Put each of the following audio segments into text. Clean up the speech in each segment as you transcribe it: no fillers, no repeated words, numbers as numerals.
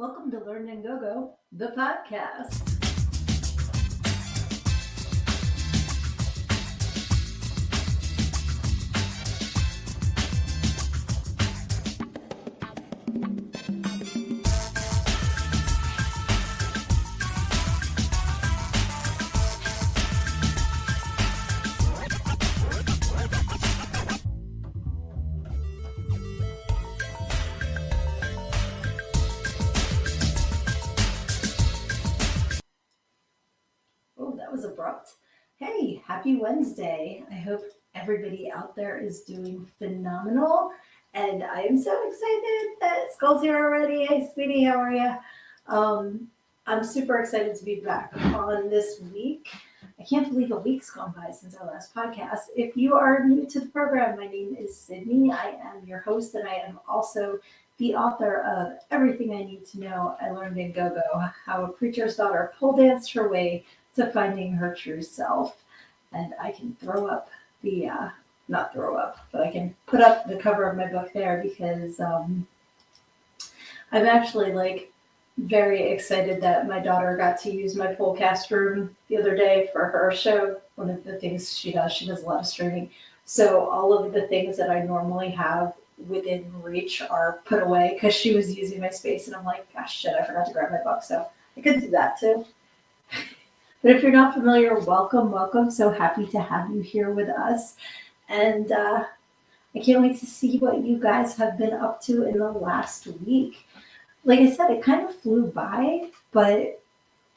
Welcome to Learn and Go Go, the podcast. Oh, that was abrupt. Hey, happy Wednesday. I hope everybody out there is doing phenomenal. And I am so excited that school's here already. Hey, sweetie, how are you? I'm super excited to be back on this week. I can't believe a week's gone by since our last podcast. If you are new to the program, my name is Sydnee. I am your host, and I am also the author of Everything I Need to Know I Learned in Go-Go, How a Preacher's Daughter Pole Danced Her Way to Finding Her True Self. And I can throw up the, not throw up, but I can put up the cover of my book there because I'm actually very excited that my daughter got to use my pole cast room the other day for her show. One of the things she does a lot of streaming. So all of the things that I normally have within reach are put away because she was using my space, and I'm like, gosh, shit, I forgot to grab my book. So I could do that too. But if you're not familiar, welcome. So happy to have you here with us. And I can't wait to see what you guys have been up to in the last week. Like I said, it kind of flew by, but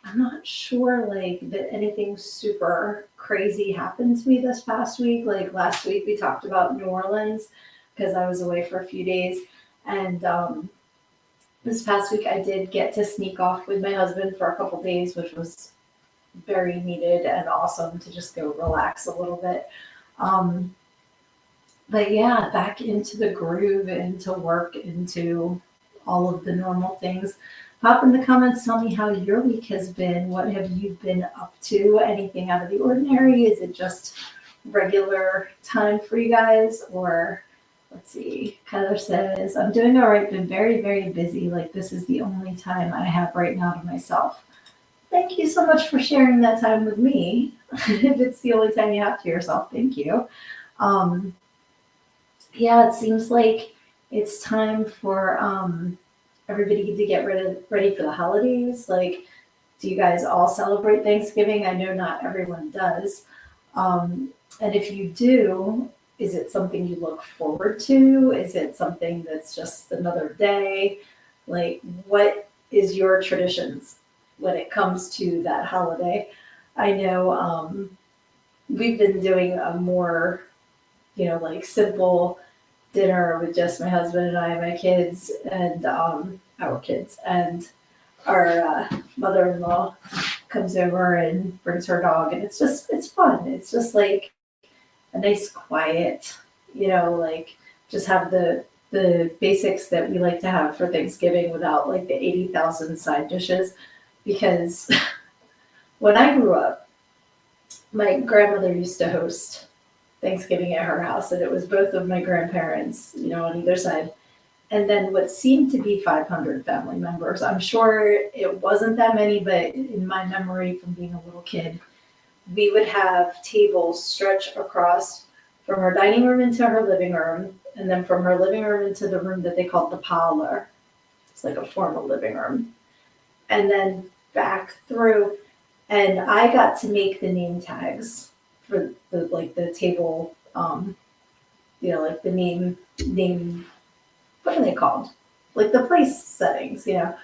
I'm not sure that anything super crazy happened to me this past week. Like last week we talked about New Orleans because I was away for a few days. And this past week I did get to sneak off with my husband for a couple days, which was very needed and awesome to just go relax a little bit. But yeah, back into the groove, into work, into all of the normal things. Pop in the comments, tell me how your week has been. What have you been up to? Anything out of the ordinary? Is it just regular time for you guys? Or let's see, Kyler says, I'm doing all right, been very, very busy. Like this is the only time I have right now to myself. Thank you so much for sharing that time with me. If it's the only time you have to yourself, thank you. Yeah, it seems like it's time for everybody to get ready for the holidays. Like, do you guys all celebrate Thanksgiving? I know not everyone does. And if you do, is it something you look forward to? Is it something that's just another day? Like, what is your traditions when it comes to that holiday? I know we've been doing a more, simple dinner with just my husband and I, my kids, and our kids, and our mother-in-law comes over and brings her dog, and it's fun. It's just like a nice quiet, just have the basics that we like to have for Thanksgiving without like the 80,000 side dishes. Because when I grew up, my grandmother used to host Thanksgiving at her house, and it was both of my grandparents, on either side. And then what seemed to be 500 family members. I'm sure it wasn't that many, but in my memory from being a little kid, we would have tables stretch across from her dining room into her living room, and then from her living room into the room that they called the parlor. It's like a formal living room. And then back through, and I got to make the name tags for the table, the name, what are they called? Like the place settings, So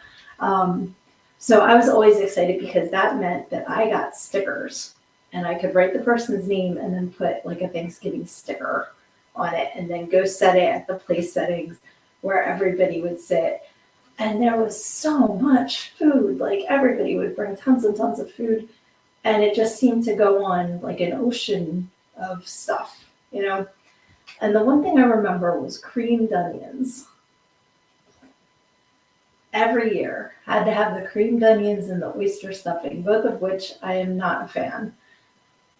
I was always excited because that meant that I got stickers, and I could write the person's name and then put like a Thanksgiving sticker on it, and then go set it at the place settings where everybody would sit. And there was so much food, like everybody would bring tons and tons of food. And it just seemed to go on like an ocean of stuff, And the one thing I remember was creamed onions. Every year had to have the creamed onions and the oyster stuffing, both of which I am not a fan.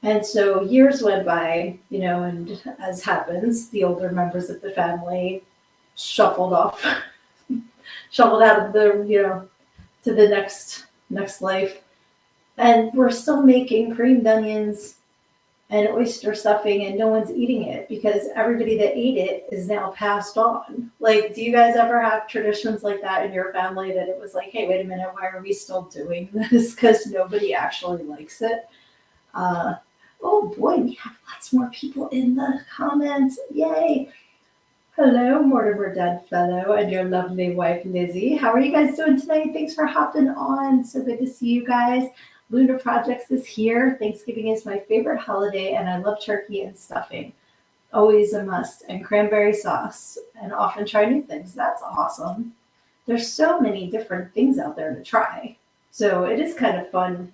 And so years went by, and as happens, the older members of the family shuffled off shoveled out of the, to the next life. And we're still making creamed onions and oyster stuffing, and no one's eating it because everybody that ate it is now passed on. Like, do you guys ever have traditions like that in your family that it was like, hey, wait a minute, why are we still doing this? Because nobody actually likes it. Oh boy, we have lots more people in the comments. Yay. Hello, Mortimer Deadfellow, and your lovely wife, Lizzie. How are you guys doing tonight? Thanks for hopping on. So good to see you guys. Lunar Projects is here. Thanksgiving is my favorite holiday, and I love turkey and stuffing. Always a must. And cranberry sauce, and often try new things. That's awesome. There's so many different things out there to try. So it is kind of fun.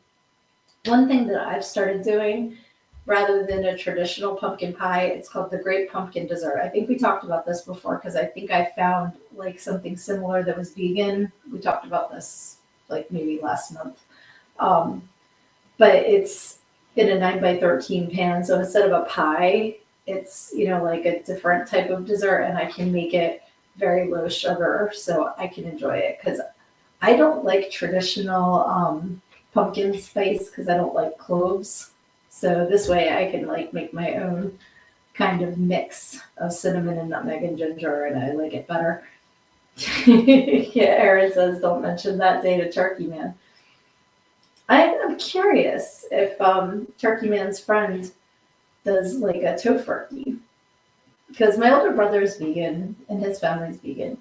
One thing that I've started doing, rather than a traditional pumpkin pie, it's called the Great Pumpkin Dessert. I think we talked about this before because I think I found like something similar that was vegan. We talked about this like maybe last month. But it's in a 9x13 pan. So instead of a pie, it's, like a different type of dessert, and I can make it very low sugar so I can enjoy it, because I don't like traditional pumpkin spice because I don't like cloves. So this way I can like make my own kind of mix of cinnamon and nutmeg and ginger, and I like it better. Yeah, Aaron says, don't mention that day to Turkey Man. I'm curious if Turkey Man's friend does like a tofurkey, because my older brother is vegan and his family's vegan.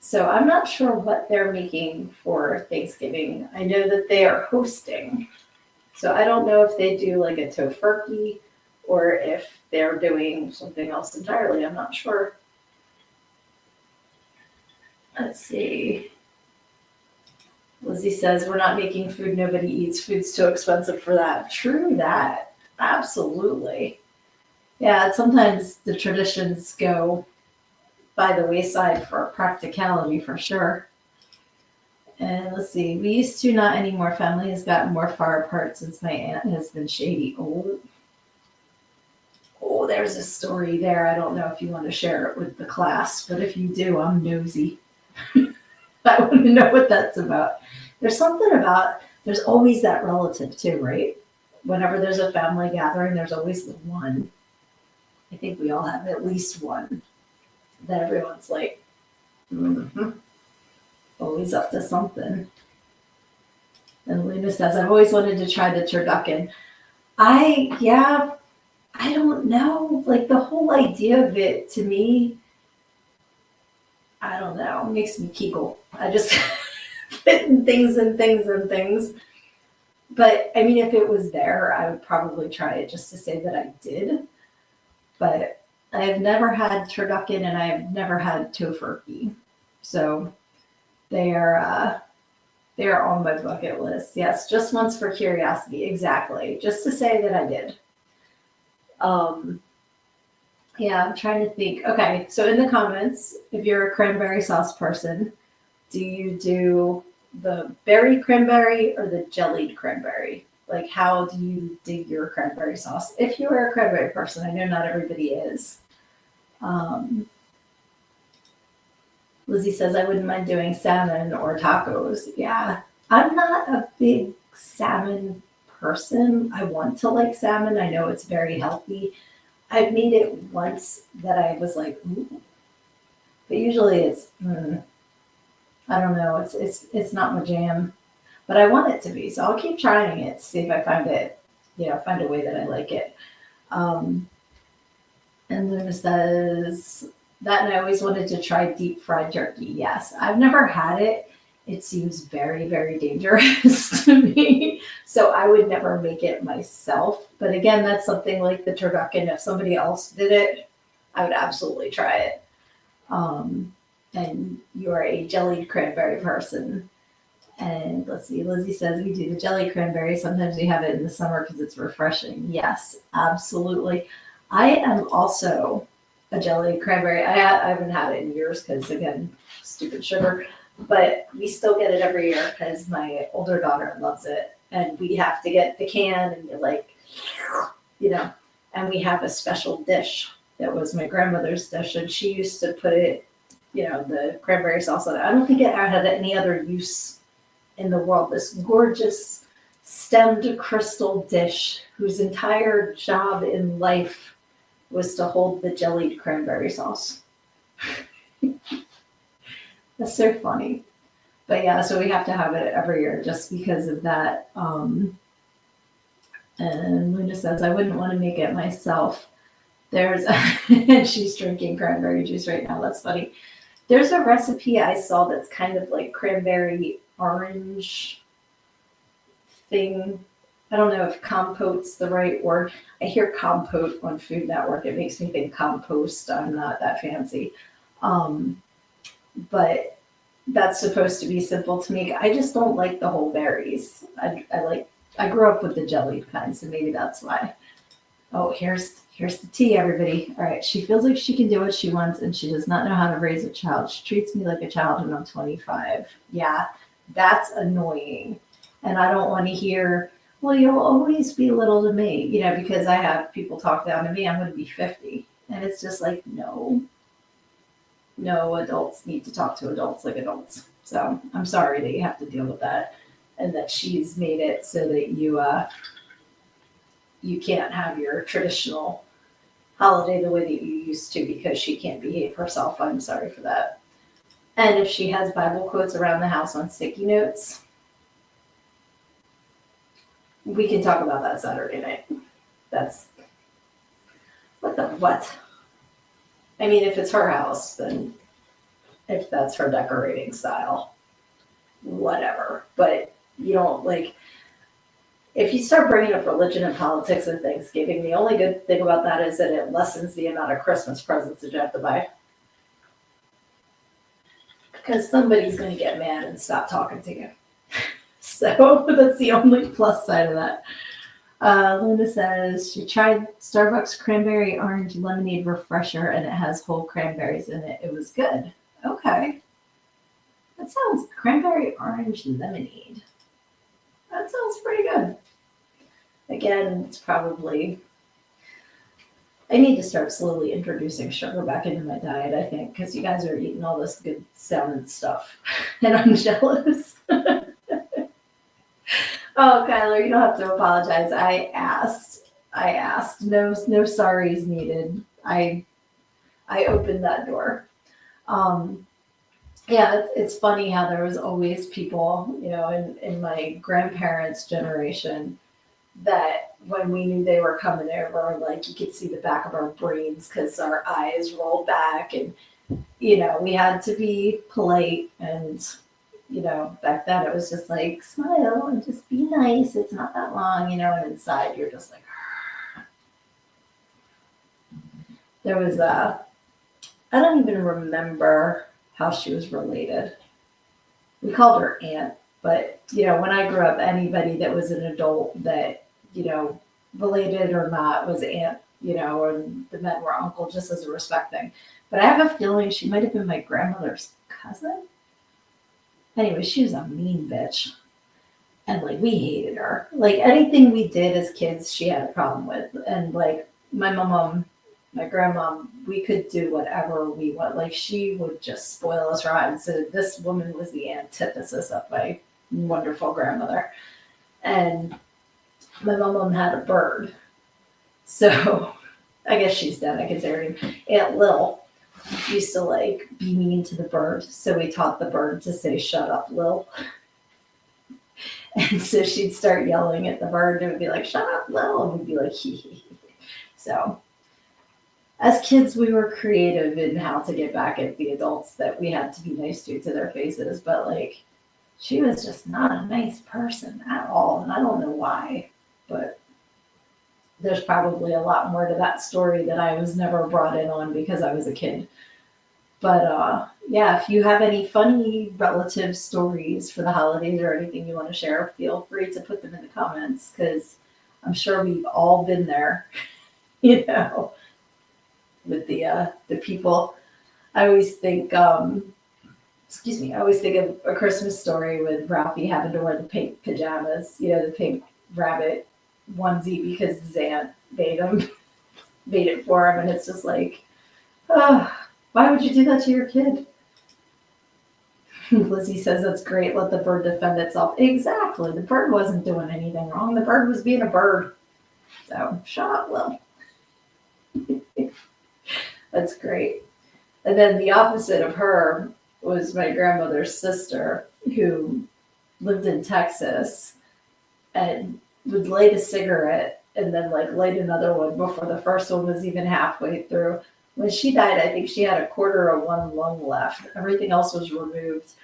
So I'm not sure what they're making for Thanksgiving. I know that they are hosting. So I don't know if they do like a tofurkey or if they're doing something else entirely. I'm not sure. Let's see. Lizzie says, we're not making food nobody eats. Food's too expensive for that. True that. Absolutely. Yeah, sometimes the traditions go by the wayside for practicality, for sure. And let's see, we used to, not anymore. Family has gotten more far apart since my aunt has been shady. Oh, there's a story there. I don't know if you want to share it with the class, but if you do, I'm nosy. I want to know what that's about. There's something about, there's always that relative too, right? Whenever there's a family gathering, there's always the one. I think we all have at least one that everyone's like, always up to something. And Luna says, I've always wanted to try the turducken. I don't know. Like the whole idea of it to me, I don't know, makes me giggle. I just fit in things and things and things. But I mean, if it was there, I would probably try it just to say that I did. But I have never had turducken, and I have never had tofurkey. So they are on my bucket list. Yes, just once for curiosity. Exactly. Just to say that I did. Yeah, I'm trying to think. Okay, so in the comments, if you're a cranberry sauce person, do you do the berry cranberry or the jellied cranberry? Like, how do you dig your cranberry sauce? If you are a cranberry person, I know not everybody is. Lizzie says, I wouldn't mind doing salmon or tacos. Yeah, I'm not a big salmon person. I want to like salmon. I know it's very healthy. I've made it once that I was like, ooh. But usually it's, I don't know, it's not my jam. But I want it to be, so I'll keep trying it to see if I find it, find a way that I like it. And Luna says, that, and I always wanted to try deep fried turkey. Yes, I've never had it. It seems very, very dangerous to me. So I would never make it myself. But again, that's something like the turducken. If somebody else did it, I would absolutely try it. And you're a jellied cranberry person. And let's see, Lizzie says we do the jelly cranberry. Sometimes we have it in the summer because it's refreshing. Yes, absolutely. I am also a jelly cranberry. I haven't had it in years because, again, stupid sugar. But we still get it every year because my older daughter loves it. And we have to get the can and you're like, and we have a special dish that was my grandmother's dish. And she used to put it, the cranberry sauce on it. I don't think it had any other use in the world. This gorgeous stemmed crystal dish whose entire job in life was to hold the jellied cranberry sauce. That's so funny. But yeah, so we have to have it every year just because of that. And Luna says, I wouldn't want to make it myself. And she's drinking cranberry juice right now. That's funny. There's a recipe I saw that's kind of like cranberry orange thing. I don't know if compote's the right word. I hear compote on Food Network. It makes me think compost. I'm not that fancy. But that's supposed to be simple to make. I just don't like the whole berries. I grew up with the jellied kind, so maybe that's why. Oh, here's the tea, everybody. All right, she feels like she can do what she wants, and she does not know how to raise a child. She treats me like a child, and I'm 25. Yeah, that's annoying. And I don't want to hear, well, you'll always be little to me, because I have people talk down to me. I'm going to be 50. And it's just like, no, adults need to talk to adults like adults. So I'm sorry that you have to deal with that, and that she's made it so that you can't have your traditional holiday the way that you used to because she can't behave herself. I'm sorry for that. And if she has Bible quotes around the house on sticky notes, we can talk about that Saturday night. That's what? I mean, if it's her house, then if that's her decorating style, whatever. But you don't if you start bringing up religion and politics at Thanksgiving, the only good thing about that is that it lessens the amount of Christmas presents that you have to buy. Because somebody's going to get mad and stop talking to you. So that's the only plus side of that. Luna says she tried Starbucks cranberry orange lemonade refresher and it has whole cranberries in it. It was good. Okay. That sounds cranberry orange lemonade. That sounds pretty good. Again, it's probably, I need to start slowly introducing sugar back into my diet, I think, because you guys are eating all this good sounding stuff. And I'm jealous. Oh, Kyler, you don't have to apologize. I asked. No sorries needed. I opened that door. Yeah, it's funny how there was always people, in my grandparents' generation that when we knew they were coming over, you could see the back of our brains because our eyes rolled back and, we had to be polite and, back then it was just smile and just be nice. It's not that long, and inside you're just like, there was I don't even remember how she was related. We called her aunt, but when I grew up, anybody that was an adult that, related or not was aunt, and the men were uncle just as a respect thing. But I have a feeling she might have been my grandmother's cousin. Anyway, she was a mean bitch. And we hated her. Anything we did as kids, she had a problem with. And my mom, my grandma, we could do whatever we want. She would just spoil us rotten. So this woman was the antithesis of my wonderful grandmother. And my mom had a bird. So I guess she's dead. I can say her name. Aunt Lil used to be mean to the bird. So we taught the bird to say, shut up, Lil. And so she'd start yelling at the bird and it would be like, shut up, Lil. And we'd be like, hee hee hee. So as kids, we were creative in how to get back at the adults that we had to be nice to their faces. But she was just not a nice person at all. And I don't know why, but there's probably a lot more to that story that I was never brought in on because I was a kid. But yeah, if you have any funny relative stories for the holidays or anything you want to share, feel free to put them in the comments because I'm sure we've all been there, with the people. I always think, I always think of A Christmas Story with Ralphie having to wear the pink pajamas, the pink rabbit onesie because his aunt made it for him. And it's just why would you do that to your kid? Lizzie says that's great. Let the bird defend itself. Exactly. The bird wasn't doing anything wrong. The bird was being a bird. So shut up, Will. That's great. And then the opposite of her was my grandmother's sister who lived in Texas and would light a cigarette and then like light another one before the first one was even halfway through. When she died, I think she had a quarter of one lung left. Everything else was removed.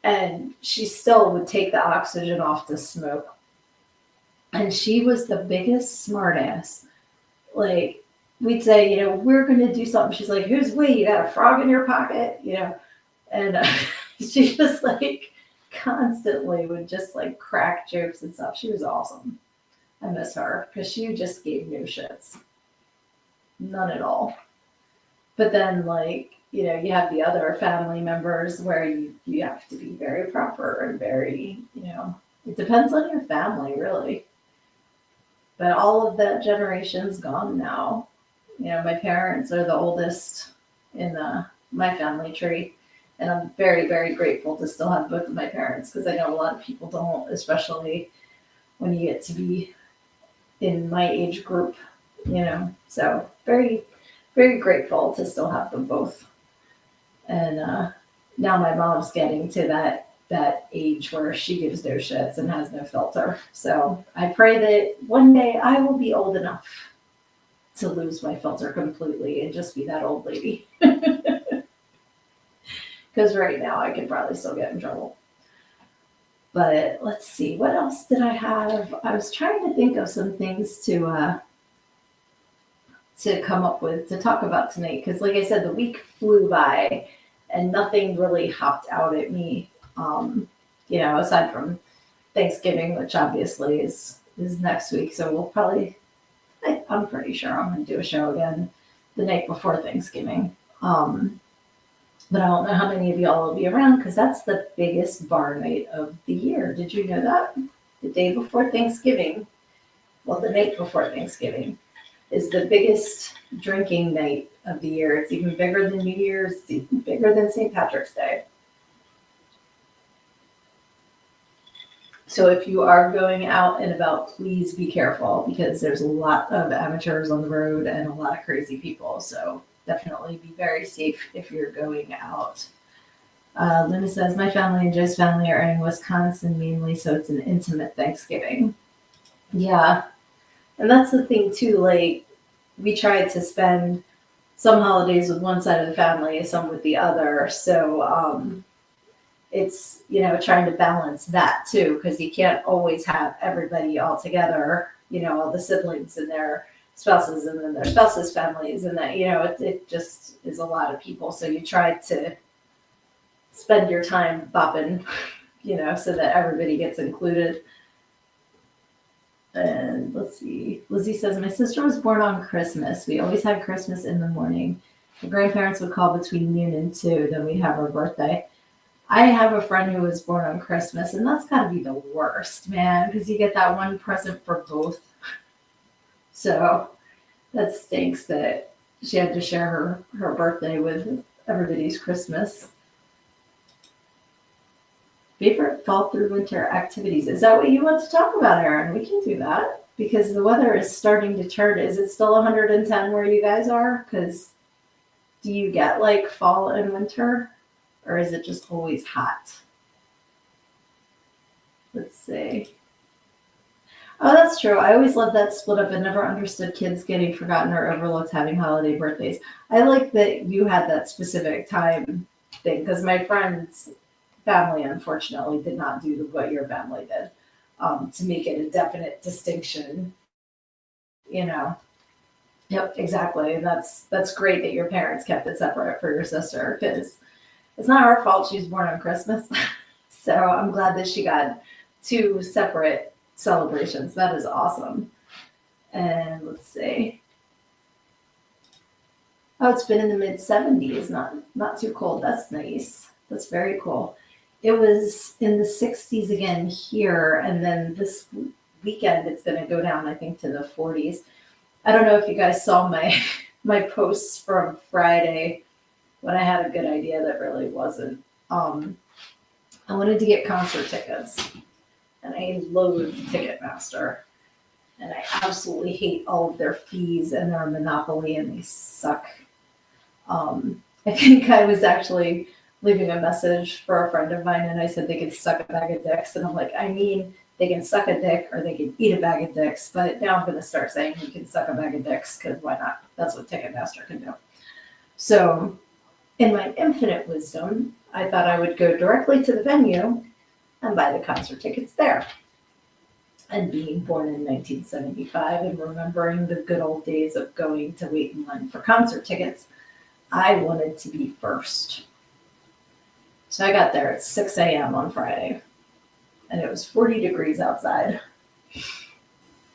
And she still would take the oxygen off to smoke. And she was the biggest smartass. Like, we'd say, we're going to do something. She's like, who's we? You got a frog in your pocket? And she just like constantly would just like crack jokes and stuff. She was awesome. I miss her because she just gave no shits. None at all. But then, like, you have the other family members where you have to be very proper and very, it depends on your family, really. But all of that generation's gone now. My parents are the oldest in my family tree. And I'm very, very grateful to still have both of my parents because I know a lot of people don't, especially when you get to be in my age group, So very, very grateful to still have them both. And now my mom's getting to that age where she gives no shits and has no filter. So I pray that one day I will be old enough to lose my filter completely and just be that old lady. Because right now I could probably still get in trouble. But let's see, what else did I have? I was trying to think of some things to come up with to talk about tonight. Because like I said, the week flew by and nothing really hopped out at me. Aside from Thanksgiving, which obviously is next week. So we'll probably, I'm pretty sure I'm going to do a show again the night before Thanksgiving. But I don't know how many of y'all will be around because that's the biggest bar night of the year. Did you know that? The day before Thanksgiving, the night before Thanksgiving is the biggest drinking night of the year. It's even bigger than New Year's. It's even bigger than St. Patrick's Day. So if you are going out and about, please be careful because there's a lot of amateurs on the road and a lot of crazy people. So definitely be very safe if you're going out. Luna says, my family and Joe's family are in Wisconsin mainly, so it's an intimate Thanksgiving. Yeah. And that's the thing too, like we tried to spend some holidays with one side of the family, some with the other. So it's, trying to balance that too, because you can't always have everybody all together, all the siblings and their spouses and then their spouses' families and that, it just is a lot of people. So you try to spend your time bopping, so that everybody gets included. And let's see. Lizzie says, my sister was born on Christmas. We always had Christmas in the morning. The grandparents would call between noon and 2. Then we'd have her birthday. I have a friend who was born on Christmas, and that's got to be the worst, man, because you get that one present for both. So that stinks that she had to share her birthday with everybody's Christmas. Favorite fall through winter activities. Is that what you want to talk about, Erin? We can do that because the weather is starting to turn. Is it still 110 where you guys are? Because do you get like fall and winter or is it just always hot? Let's see. Oh, that's true. I always loved that split up and never understood kids getting forgotten or overlooked having holiday birthdays. I like that you had that specific time thing because my friends' family, unfortunately, did not do what your family did to make it a definite distinction. Yep, exactly. And that's great that your parents kept it separate for your sister because it's not her fault she was born on Christmas. So I'm glad that she got 2 separate celebrations. That is awesome. And let's see. Oh, it's been in the mid 70s, not too cold. That's nice. That's very cool. It was in the 60s again here, and then this weekend it's going to go down, I think, to the 40s. I don't know if you guys saw my posts from Friday when I had a good idea that really wasn't. I wanted to get concert tickets, and I loathe Ticketmaster. And I absolutely hate all of their fees, and they're a monopoly and they suck. I think I was actually leaving a message for a friend of mine, and I said they could suck a bag of dicks. And I'm like, I mean, they can suck a dick or they can eat a bag of dicks. But now I'm going to start saying you can suck a bag of dicks, because why not? That's what Ticketmaster can do. So, in my infinite wisdom, I thought I would go directly to the venue and buy the concert tickets there. And being born in 1975 and remembering the good old days of going to wait in line for concert tickets, I wanted to be first. So I got there at 6 a.m. on Friday, and it was 40 degrees outside.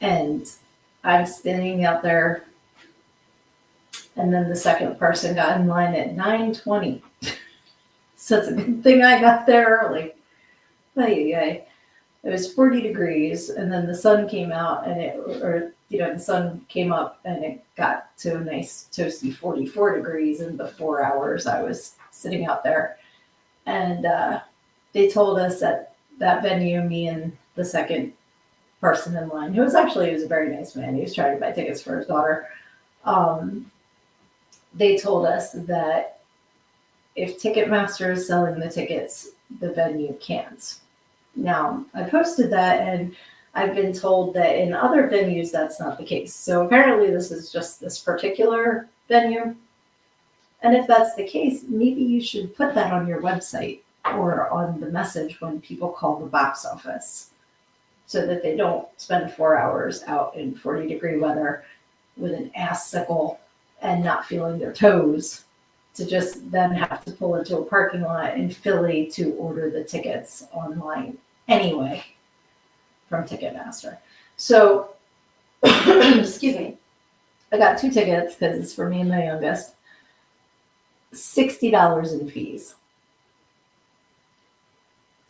And I'm standing out there, and then the second person got in line at 9:20. So it's a good thing I got there early. It was 40 degrees, and then the sun came out, and the sun came up, and it got to a nice toasty 44 degrees in the 4 hours I was sitting out there. And they told us at that venue, me and the second person in line, who was a very nice man. He was trying to buy tickets for his daughter. They told us that if Ticketmaster is selling the tickets, the venue can't. Now, I posted that, and I've been told that in other venues that's not the case. So apparently this is just this particular venue. And if that's the case, maybe you should put that on your website or on the message when people call the box office, so that they don't spend 4 hours out in 40-degree weather with an ass sickle and not feeling their toes, to just then have to pull into a parking lot in Philly to order the tickets online anyway from Ticketmaster. So, excuse me, I got 2 tickets because it's for me and my youngest. $60 in fees.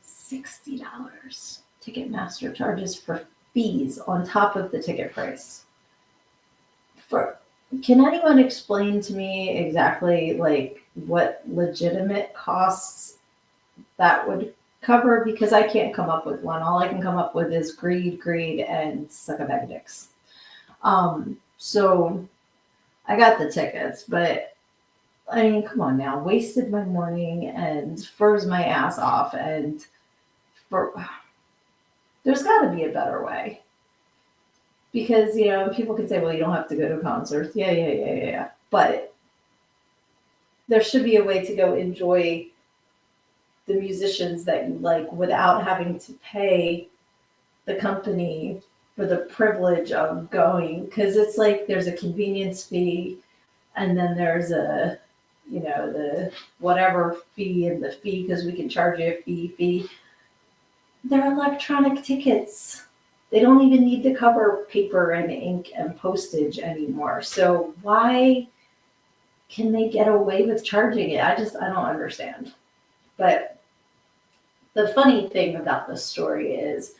$60. Ticketmaster charges for fees on top of the ticket price. Can anyone explain to me exactly what legitimate costs that would cover? Because I can't come up with one. All I can come up with is greed, and suck a bag of dicks. So I got the tickets, but I mean, come on now. Wasted my morning and froze my ass off, and there's got to be a better way. Because, people can say, well, you don't have to go to concerts. Yeah. But there should be a way to go enjoy the musicians that you like without having to pay the company for the privilege of going. Because it's like there's a convenience fee, and then there's the whatever fee and the fee, because we can charge you a fee. They're electronic tickets. They don't even need to cover paper and ink and postage anymore. So why can they get away with charging it? I don't understand. But the funny thing about this story is,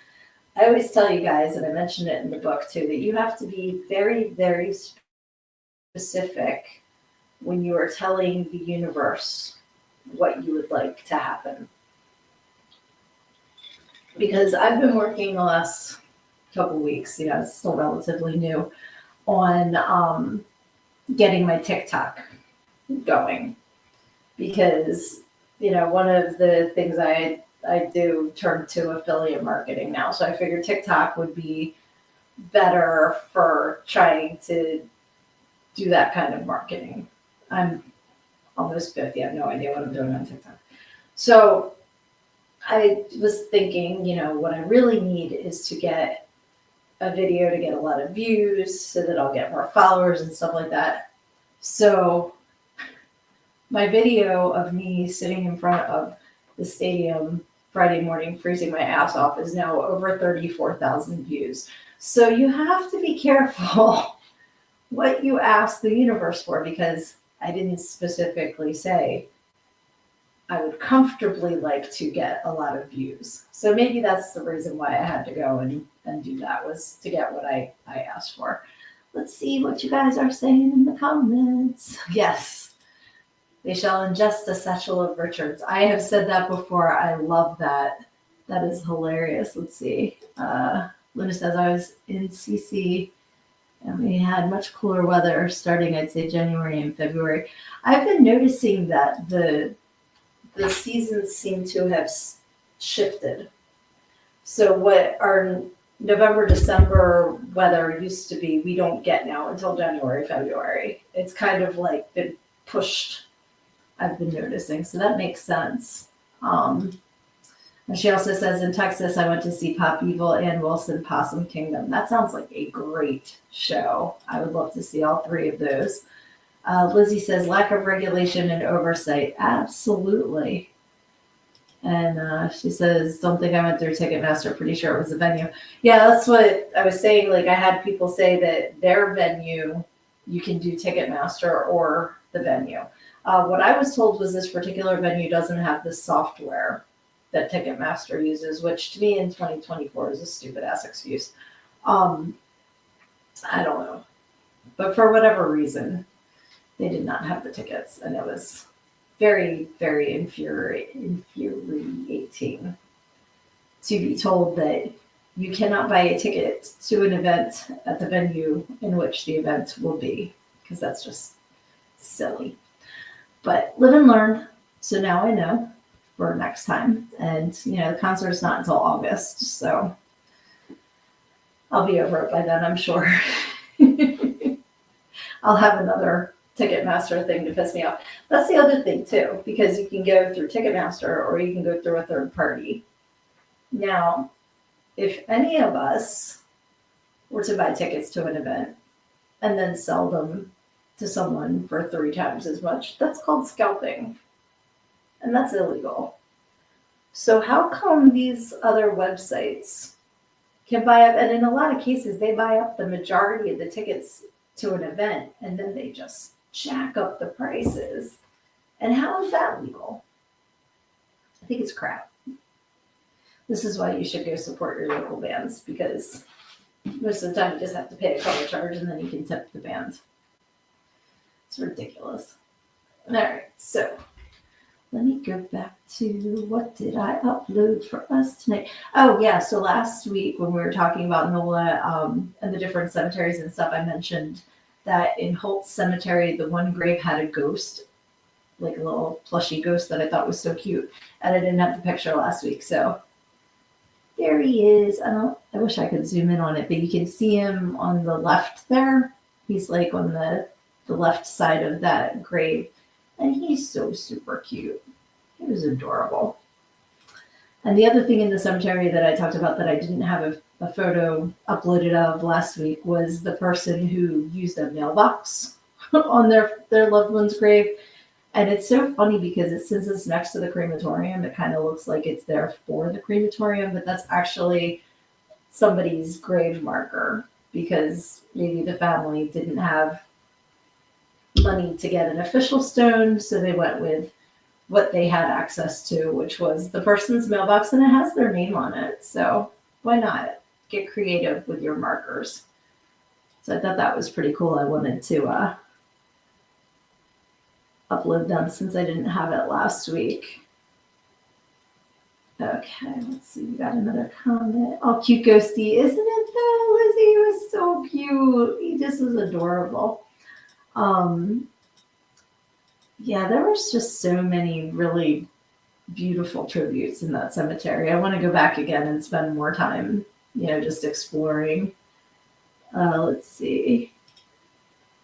I always tell you guys, and I mentioned it in the book too, that you have to be very, very specific when you are telling the universe what you would like to happen. Because I've been working the last couple weeks, it's still relatively new, on getting my TikTok going. Because, one of the things I do turn to affiliate marketing now. So I figured TikTok would be better for trying to do that kind of marketing. I'm almost 50. I have no idea what I'm doing on TikTok. So I was thinking, what I really need is to get a video to get a lot of views so that I'll get more followers and stuff like that. So my video of me sitting in front of the stadium Friday morning, freezing my ass off, is now over 34,000 views. So you have to be careful what you ask the universe for, because I didn't specifically say I would comfortably like to get a lot of views. So maybe that's the reason why I had to go and do that, was to get what I asked for. Let's see what you guys are saying in the comments. Yes. They shall ingest a satchel of Richards. I have said that before. I love that. That is hilarious. Let's see. Luna says I was in CC and we had much cooler weather starting, I'd say, January and February. I've been noticing that the seasons seem to have shifted. So what our November, December weather used to be, we don't get now until January, February. It's kind of like been pushed, I've been noticing. So that makes sense. And she also says in Texas, I went to see Pop Evil and Wilson Possum Kingdom. That sounds like a great show. I would love to see all three of those. Lizzie says lack of regulation and oversight. Absolutely. And she says, don't think I went through Ticketmaster. Pretty sure it was a venue. Yeah, that's what I was saying. Like I had people say that their venue, you can do Ticketmaster or the venue. What I was told was this particular venue doesn't have the software that Ticketmaster uses, which to me in 2024 is a stupid ass excuse. I don't know. But for whatever reason, they did not have the tickets. And it was very, very infuriating to be told that you cannot buy a ticket to an event at the venue in which the event will be, because that's just silly. But live and learn. So now I know for next time. And, the concert is not until August, so I'll be over it by then, I'm sure. I'll have another Ticketmaster thing to piss me off. That's the other thing, too, because you can go through Ticketmaster or you can go through a third party. Now, if any of us were to buy tickets to an event and then sell them to someone for 3 times as much, that's called scalping. And that's illegal. So how come these other websites can buy up, and in a lot of cases, they buy up the majority of the tickets to an event, and then they just jack up the prices. And how is that legal? I think it's crap. This is why you should go support your local bands, because most of the time you just have to pay a cover charge and then you can tip the band. It's ridiculous. All right, so let me go back to what did I upload for us tonight? Oh, yeah. So last week when we were talking about NOLA and the different cemeteries and stuff, I mentioned that in Holt Cemetery, the one grave had a ghost, like a little plushy ghost that I thought was so cute. And I didn't have the picture last week. So there he is. I wish I could zoom in on it, but you can see him on the left there. He's like on the left side of that grave. And he's so super cute. He was adorable. And the other thing in the cemetery that I talked about that I didn't have a photo uploaded of last week was the person who used a mailbox on their loved one's grave. And it's so funny because since it's next to the crematorium, it kind of looks like it's there for the crematorium, but that's actually somebody's grave marker because maybe the family didn't have money to get an official stone, so they went with what they had access to, which was the person's mailbox, and it has their name on it. So why not get creative with your markers? So I thought that was pretty cool. I wanted to upload them since I didn't have it last week. Okay, let's see. We got another comment. Oh, cute ghosty, isn't it though? Lizzie was so cute. He just was adorable. Yeah, there was just so many really beautiful tributes in that cemetery. I want to go back again and spend more time, just exploring. Let's see.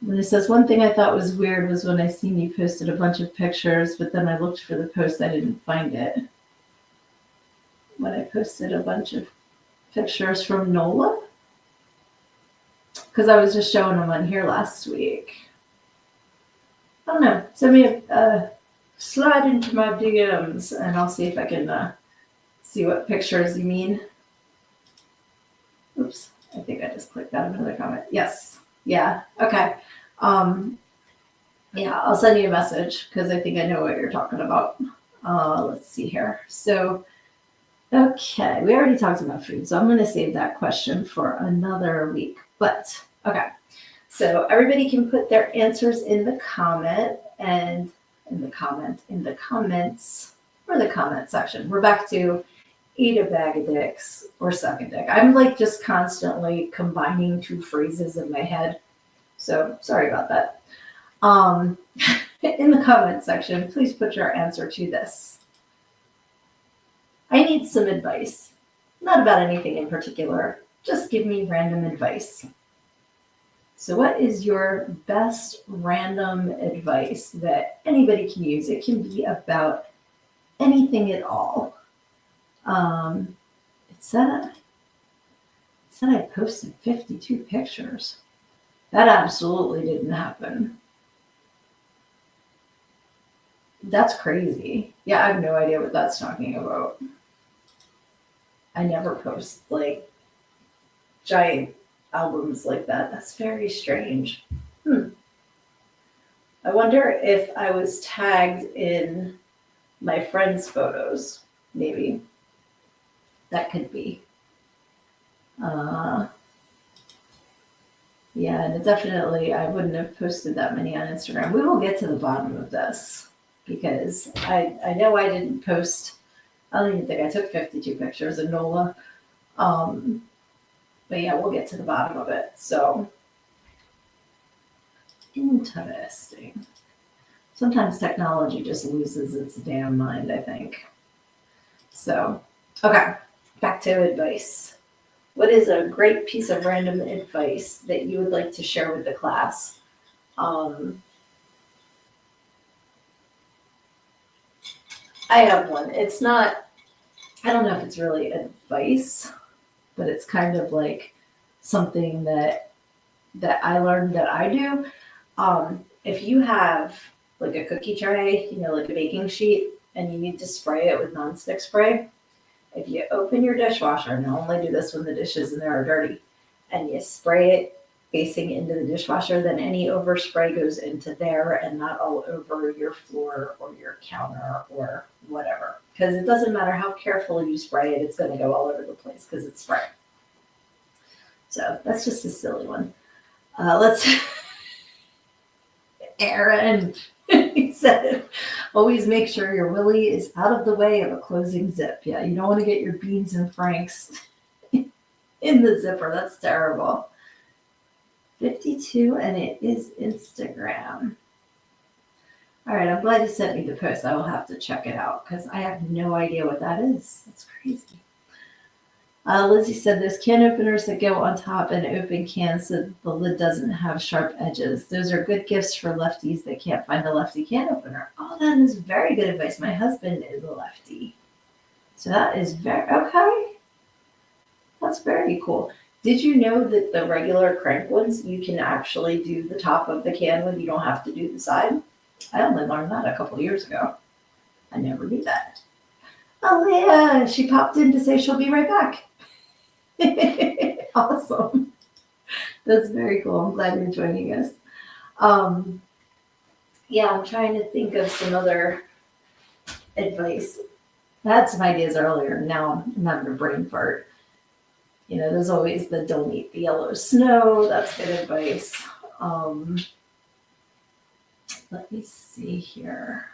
When it says one thing I thought was weird was when I seen you posted a bunch of pictures, but then I looked for the post, I didn't find it. When I posted a bunch of pictures from NOLA, because I was just showing them on here last week. I don't know. Send me a slide into my DMs and I'll see if I can see what pictures you mean. Oops. I think I just clicked out of another comment. Yes. Yeah. Okay. Yeah, I'll send you a message because I think I know what you're talking about. Let's see here. So, okay. We already talked about food, so I'm going to save that question for another week. But, okay. So everybody can put their answers in the comment, and in the comments or the comment section. We're back to eat a bag of dicks or suck a dick. I'm like just constantly combining two phrases in my head. So sorry about that. In the comment section, please put your answer to this. I need some advice. Not about anything in particular. Just give me random advice. So what is your best random advice that anybody can use? It can be about anything at all. It said I posted 52 pictures. That absolutely didn't happen. That's crazy. Yeah, I have no idea what that's talking about. I never post like giant albums like that. That's very strange. I wonder if I was tagged in my friends' photos. Maybe. That could be. Yeah, and definitely I wouldn't have posted that many on Instagram. We will get to the bottom of this because I know I didn't post, I don't even think I took 52 pictures of NOLA. But yeah, we'll get to the bottom of it. So interesting. Sometimes technology just loses its damn mind, I think. So, okay, back to advice. What is a great piece of random advice that you would like to share with the class? I have one. It's not, I don't know if it's really advice, but it's kind of like something that I learned that I do. If you have like a cookie tray, like a baking sheet, and you need to spray it with nonstick spray, if you open your dishwasher, and I only do this when the dishes in there are dirty, and you spray it facing into the dishwasher, then any overspray goes into there and not all over your floor or your counter or whatever. Because it doesn't matter how carefully you spray it, it's going to go all over the place because it's spray. So that's just a silly one. Let's Aaron, he said, always make sure your willy is out of the way of a closing zip. Yeah, you don't want to get your beans and franks in the zipper. That's terrible. 52, and it is Instagram. All right, I'm glad you sent me the post. I will have to check it out because I have no idea what that is. That's crazy. Lizzie said there's can openers that go on top and open cans so the lid doesn't have sharp edges. Those are good gifts for lefties that can't find a lefty can opener. Oh, that is very good advice. My husband is a lefty. So that is very, okay. That's very cool. Did you know that the regular crank ones, you can actually do the top of the can when you don't have to do the side? I only learned that a couple of years ago. I never knew that. Oh, yeah, she popped in to say she'll be right back. Awesome. That's very cool. I'm glad you're joining us. Yeah, I'm trying to think of some other advice. I had some ideas earlier. Now I'm having a brain fart. There's always the don't eat the yellow snow. That's good advice. Let me see here.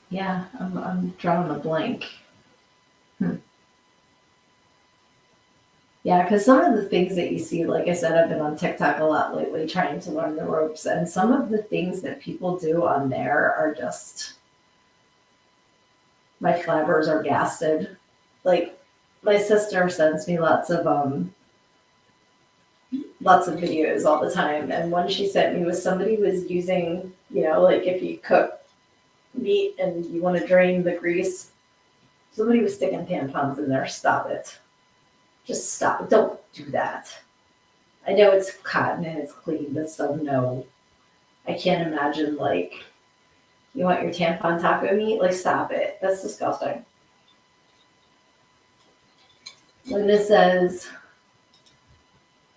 Yeah, I'm drawing a blank. Yeah, because some of the things that you see, like I said, I've been on TikTok a lot lately trying to learn the ropes, and some of the things that people do on there are just, my flabbers are gasted. Like, my sister sends me lots of videos all the time, and one she sent me was somebody was using, like if you cook meat and you want to drain the grease, somebody was sticking tampons in there. Stop it. Just stop. Don't do that. I know it's cotton and it's clean, but still, no. I can't imagine, like, you want your tampon taco meat? Like, stop it. That's disgusting. Linda says,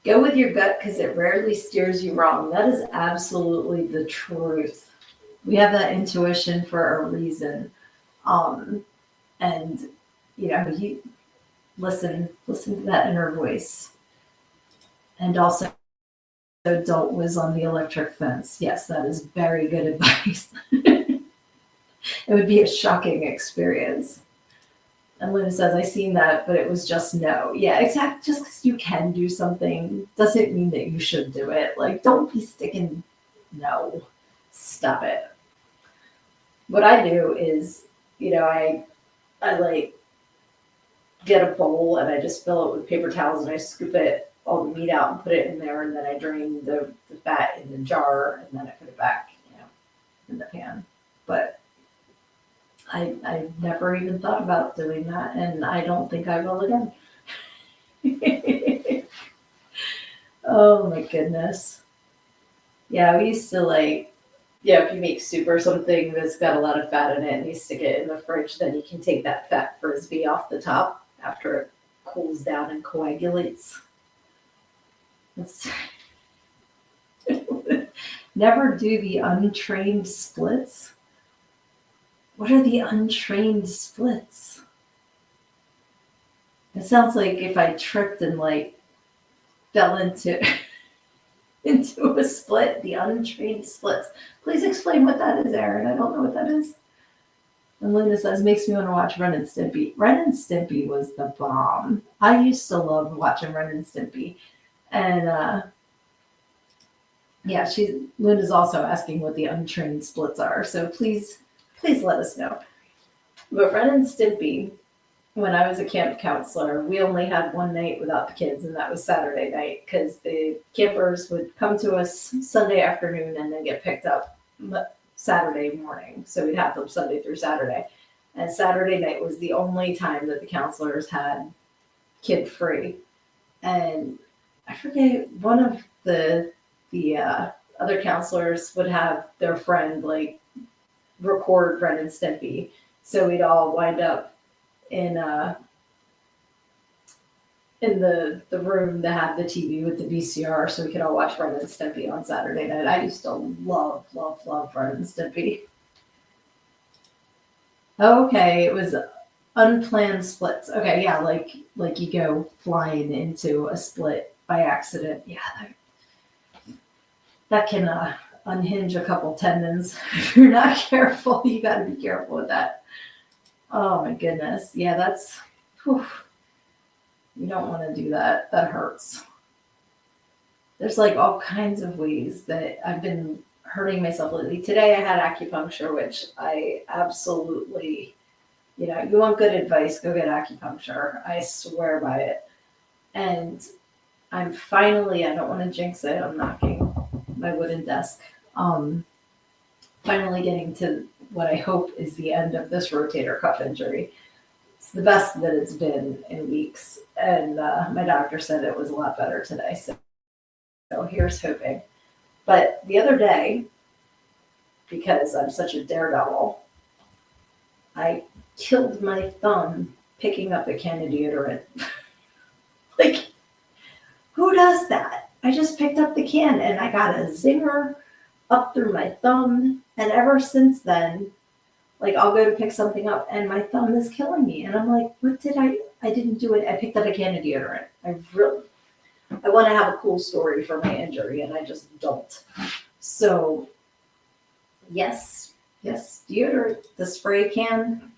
go with your gut because it rarely steers you wrong. That is absolutely the truth. We have that intuition for a reason. And, you listen to that inner voice. And also So don't whiz on the electric fence. Yes, that is very good advice. It would be a shocking experience. And Luna says, I seen that, but it was just no. Yeah, exactly. Just because you can do something doesn't mean that you should do it. Like, don't be sticking no. Stop it. What I do is, I like get a bowl and I just fill it with paper towels and I scoop it all the meat out and put it in there, and then I drain the fat in the jar, and then I put it back, in the pan. But I never even thought about doing that, and I don't think I will again. Oh my goodness. Yeah, we used to if you make soup or something that's got a lot of fat in it and you stick it in the fridge, then you can take that fat frisbee off the top after it cools down and coagulates. Never do the untrained splits. What are the untrained splits? It sounds like if I tripped and fell into a split, the untrained splits. Please explain what that is, Aaron. I don't know what that is. And Linda says, makes me want to watch Ren and Stimpy. Ren and Stimpy was the bomb. I used to love watching Ren and Stimpy. And Linda's also asking what the untrained splits are. So please let us know. But Ren and Stimpy, when I was a camp counselor, we only had one night without the kids, and that was Saturday night, because the campers would come to us Sunday afternoon and then get picked up Saturday morning. So we'd have them Sunday through Saturday. And Saturday night was the only time that the counselors had kid free. And I forget, one of the other counselors would have their friend record Ren and Stimpy. So we'd all wind up in the room that had the TV with the VCR, so we could all watch Ren and Stimpy on Saturday night. I used to love Ren and Stimpy. Okay, it was unplanned splits. Okay, yeah, like you go flying into a split by accident. Yeah, that can unhinge a couple tendons if you're not careful. You got to be careful with that. Oh my goodness. Yeah, that's, whew. You don't want to do that. That hurts. There's all kinds of ways that I've been hurting myself lately. Today I had acupuncture, which I absolutely, you want good advice, go get acupuncture. I swear by it. And I'm finally, I don't want to jinx it, I'm knocking my wooden desk. Finally getting to what I hope is the end of this rotator cuff injury. It's the best that it's been in weeks. And my doctor said it was a lot better today. So here's hoping. But the other day, because I'm such a daredevil, I killed my thumb picking up a can of deodorant. Who does that? I just picked up the can and I got a zinger up through my thumb. And ever since then, I'll go to pick something up and my thumb is killing me. And I'm like, what did I didn't do it. I picked up a can of deodorant. I want to have a cool story for my injury and I just don't. So yes, deodorant, the spray can,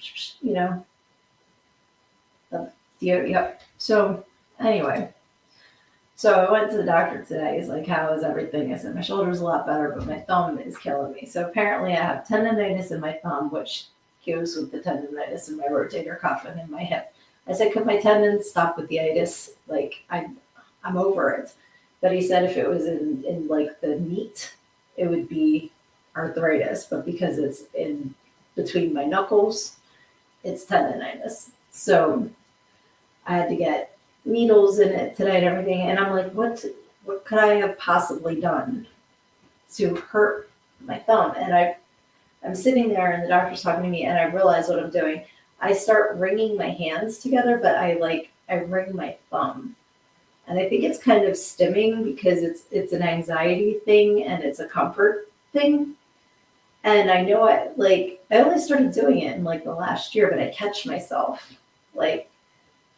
yep. So anyway, so I went to the doctor today. He's like, how is everything? I said, my shoulder's a lot better, but my thumb is killing me. So apparently I have tendonitis in my thumb, which goes with the tendonitis in my rotator cuff and in my hip. I said, could my tendons stop with the itis? I'm over it. But he said if it was in the meat, it would be arthritis. But because it's in between my knuckles, it's tendonitis. So I had to get needles in it today and everything, and I'm like, what could I have possibly done to hurt my thumb? And I'm sitting there and the doctor's talking to me and I realize what I'm doing. I start wringing my hands together, but I wring my thumb. And I think it's kind of stimming because it's an anxiety thing and it's a comfort thing. And I know I only started doing it in the last year, but I catch myself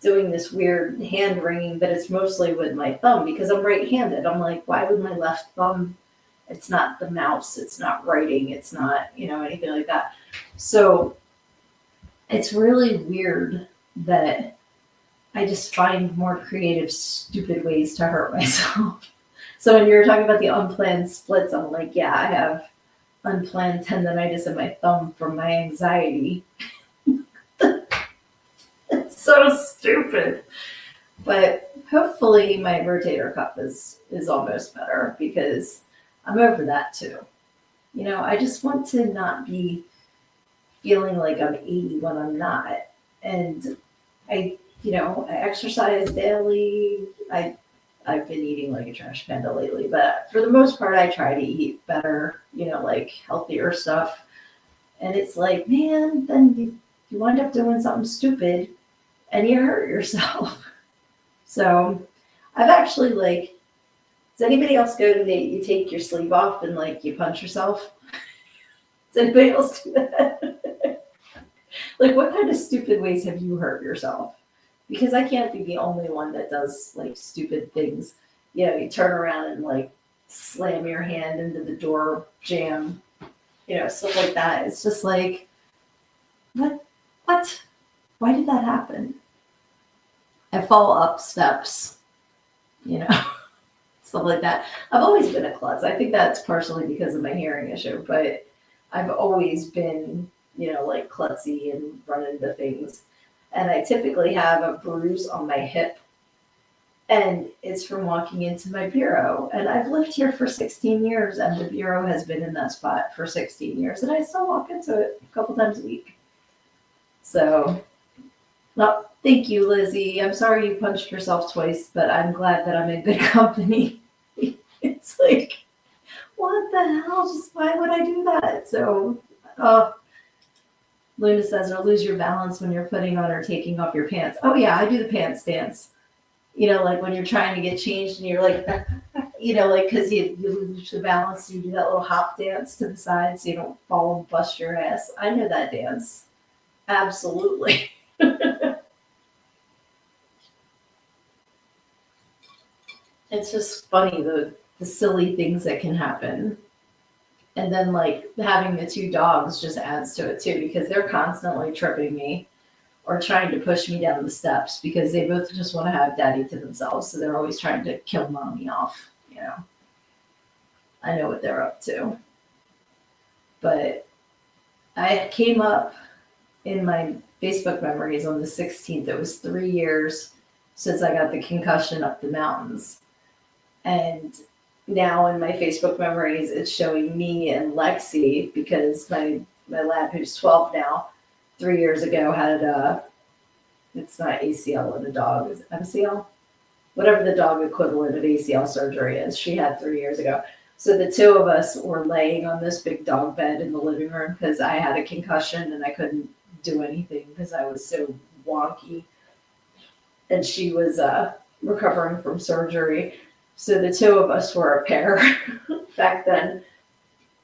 doing this weird hand wringing, but it's mostly with my thumb because I'm right-handed. I'm like, why would my left thumb? It's not the mouse, it's not writing, it's not, anything like that. So it's really weird that I just find more creative, stupid ways to hurt myself. So when you were talking about the unplanned splits, I'm like, yeah, I have unplanned tendonitis in my thumb from my anxiety. It's so stupid. But hopefully my rotator cuff is almost better because I'm over that too. I just want to not be feeling like I'm 80 when I'm not. And I exercise daily. I've been eating like a trash panda lately, but for the most part, I try to eat better, like healthier stuff. And it's like, man, then you wind up doing something stupid and you hurt yourself. So I've actually does anybody else go to you take your sleeve off and you punch yourself? Does anybody else do that? What kind of stupid ways have you hurt yourself? Because I can't be the only one that does stupid things. You turn around and slam your hand into the door jam, stuff like that. It's just like, what? Why did that happen? I fall up steps, stuff like that. I've always been a klutz. I think that's partially because of my hearing issue, but I've always been, klutzy and run into things. And I typically have a bruise on my hip, and it's from walking into my bureau. And I've lived here for 16 years, and the bureau has been in that spot for 16 years, and I still walk into it a couple times a week. So, well, thank you, Lizzie. I'm sorry you punched yourself twice, but I'm glad that I'm in good company. It's like, what the hell? Just why would I do that? So, Luna says, or lose your balance when you're putting on or taking off your pants. Oh yeah, I do the pants dance. When you're trying to get changed and you're because you lose the balance, you do that little hop dance to the side so you don't fall and bust your ass. I know that dance. Absolutely. It's just funny, the silly things that can happen. And then having the two dogs just adds to it too, because they're constantly tripping me or trying to push me down the steps because they both just want to have daddy to themselves. So they're always trying to kill mommy off, I know what they're up to. But I came up in my Facebook memories on the 16th. It was 3 years since I got the concussion up the mountains. And now in my Facebook memories, it's showing me and Lexi because my lab, who's 12 now, 3 years ago had it's not ACL in a dog, is it MCL? Whatever the dog equivalent of ACL surgery is, she had 3 years ago. So the two of us were laying on this big dog bed in the living room because I had a concussion and I couldn't do anything because I was so wonky. And she was recovering from surgery. So the two of us were a pair back then.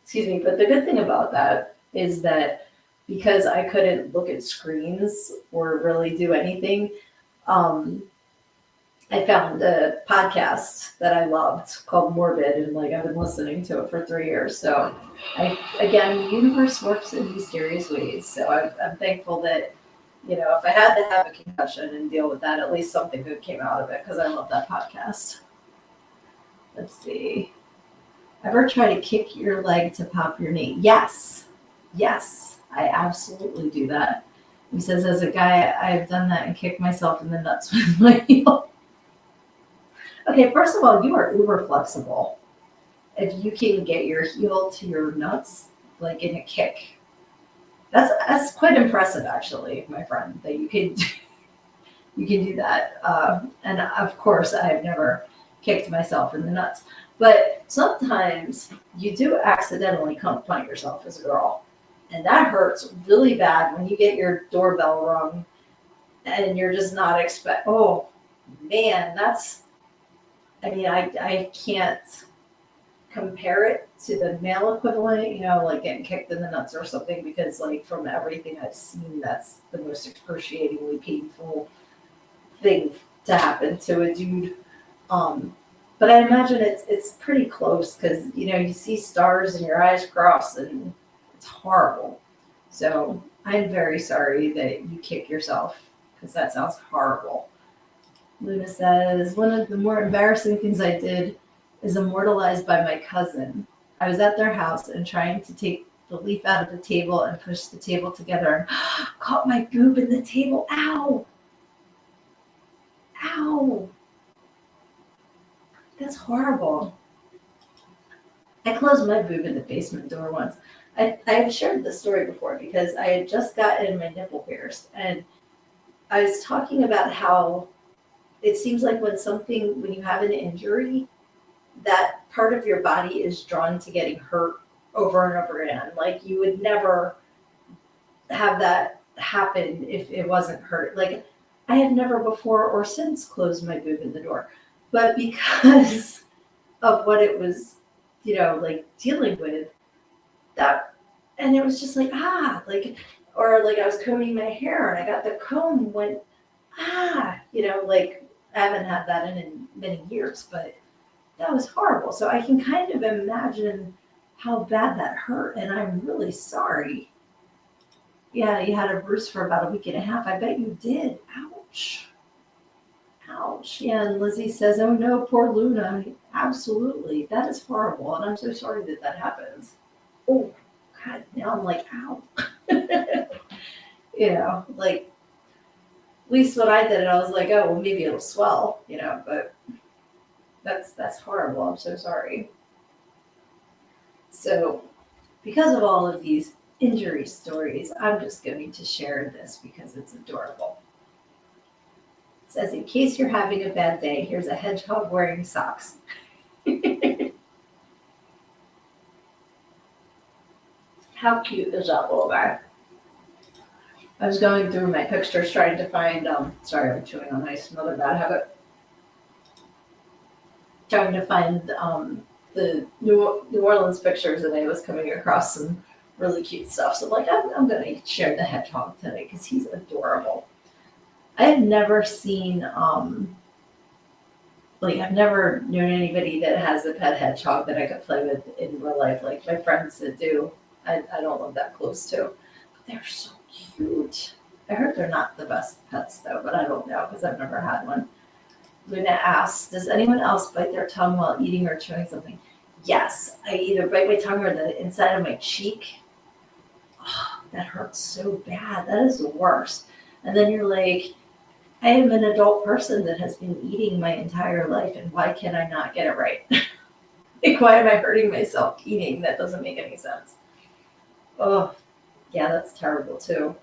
Excuse me. But the good thing about that is that because I couldn't look at screens or really do anything, I found a podcast that I loved called Morbid, and I've been listening to it for 3 years. So again, the universe works in mysterious ways. So I'm thankful that, if I had to have a concussion and deal with that, at least something good came out of it because I love that podcast. Let's see. Ever try to kick your leg to pop your knee? Yes, I absolutely do that. He says, as a guy, I've done that and kicked myself in the nuts with my heel. Okay, first of all, you are uber flexible. If you can get your heel to your nuts, in a kick, that's quite impressive, actually, my friend, that you can do that. And of course, I've never kicked myself in the nuts. But sometimes you do accidentally come punt yourself as a girl. And that hurts really bad when you get your doorbell rung and you're just not oh, man, I can't compare it to the male equivalent, getting kicked in the nuts or something, because from everything I've seen, that's the most excruciatingly painful thing to happen to a dude. But I imagine it's pretty close because you see stars and your eyes cross and it's horrible. So I'm very sorry that you kick yourself because that sounds horrible. Luna says, one of the more embarrassing things I did is immortalized by my cousin. I was at their house and trying to take the leaf out of the table and push the table together and caught my boob in the table. Ow! Ow! That's horrible. I closed my boob in the basement door once. I've shared this story before because I had just gotten my nipple pierced, and I was talking about how it seems like when you have an injury, that part of your body is drawn to getting hurt over and over again. Like you would never have that happen if it wasn't hurt. Like I had never before or since closed my boob in the door, but because of what it was, like dealing with that, and it was just like, or like I was combing my hair and I got the comb went, like I haven't had that in many years, but that was horrible. So I can kind of imagine how bad that hurt, and I'm really sorry. Yeah, you had a bruise for about a week and a half. I bet you did. Ouch. Ouch. Yeah, and Lizzie says, oh no, poor Luna. Absolutely. That is horrible, and I'm so sorry that happens. Oh, God, now I'm like, ow. Like, at least when I did it, I was like, oh, well, maybe it'll swell, but that's horrible. I'm so sorry. So, because of all of these injury stories, I'm just going to share this because it's adorable. It says, in case you're having a bad day, here's a hedgehog wearing socks. How cute is that little guy? I was going through my pictures trying to find, sorry, I'm chewing on ice, another bad habit. Trying to find the New Orleans pictures, and I was coming across some really cute stuff. So I'm like, I'm going to share the hedgehog today because he's adorable. I have never seen, I've never known anybody that has a pet hedgehog that I could play with in real life. Like my friends that do, I don't live that close to. But they're so cute. I heard they're not the best pets though, but I don't know because I've never had one. Luna asks, does anyone else bite their tongue while eating or chewing something? Yes, I either bite my tongue or the inside of my cheek. Oh, that hurts so bad. That is the worst. And then you're like, I am an adult person that has been eating my entire life, and why can I not get it right? Like, why am I hurting myself eating? That doesn't make any sense. Oh, yeah, that's terrible too.